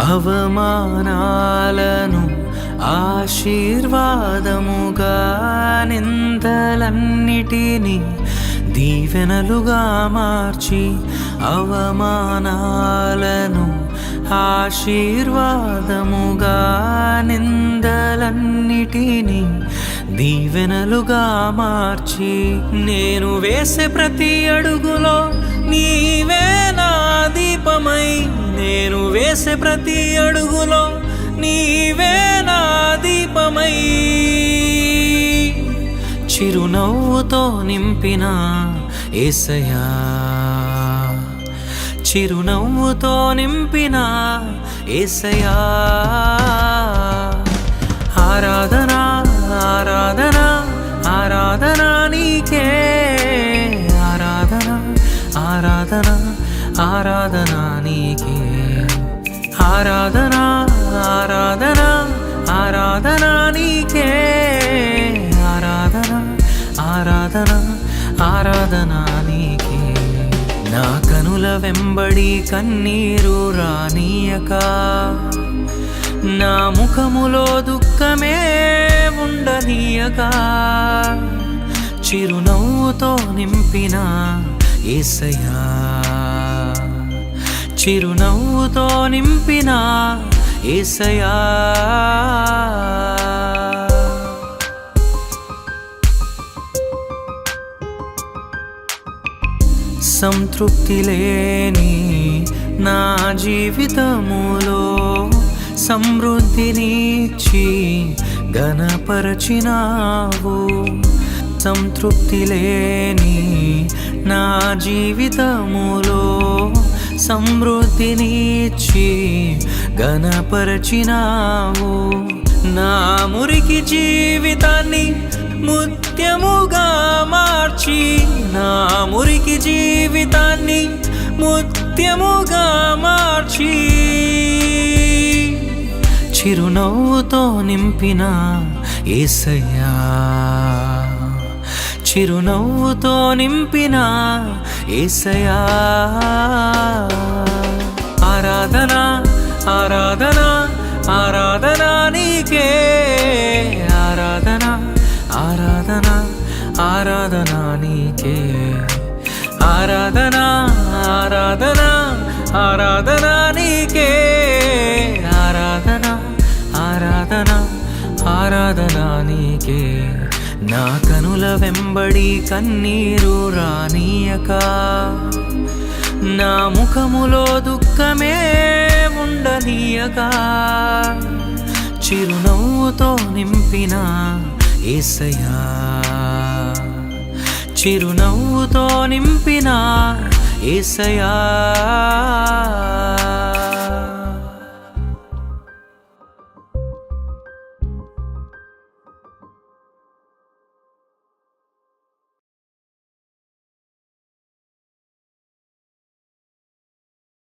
అవమానాలను ఆశీర్వాదముగా, నిందలన్నిటినీ దీవెనలుగా మార్చి, అవమానాలను ఆశీర్వాదముగా, నిందలన్నిటినీ దీవెనలుగా మార్చి, నేను వేసే ప్రతి అడుగులో నీవే నా దీపమై, నేను వేసే ప్రతి అడుగులో నీవే నా దీపమై, చిరునవ్వుతో నింపిన యేసయ్యా, చిరునవ్వుతో నింపిన యేసయ్యా. ఆరాధన ఆరాధన ఆరాధన నీకే, ఆరాధన ఆరాధన ఆరాధన నీకే, ఆరాధన ఆరాధన ఆరాధన నీకే, ఆరాధన ఆరాధన ఆరాధన నీకే. నా కనుల వెంబడి కన్నీరు రానీయక, నా ముఖములో దుఃఖమే ఉండనీయక, చిరునవ్వుతో నింపిన యేసయ్యా, చిరునవ్వుతో నింపిన యేసయ్యా. సంతృప్తి లేని నా జీవితములో సమృద్ధినిచ్చి ఘనపరచినావు, సంతృప్తి లేని నా జీవితములో సమృద్ధినిచ్చి ఘనపరచినావు, నా మురికి జీవితాన్ని ముత్యముగా మార్చి, నా మురికి జీవితాన్ని ముత్యముగా మార్చి, చిరునవ్వుతో నింపిన యేసయ్యా, చిరునవ్వుతో నింపిన యేసయ్యా. ఆరాధన ఆరాధన ఆరాధన నీకే, ఆరాధన ఆరాధన ఆరాధన నీకే, ఆరాధన ఆరాధన ఆరాధన నీకే, ఆరాధన ఆరాధన ఆరాధన నీకే. నా కనుల వెంబడి కన్నీరు రానీయక, నా ముఖములో దుఃఖమే ఉండనీయక, చిరునవ్వుతో నింపిన యేసయ్యా, చిరునవ్వుతో నింపిన యేసయ్యా.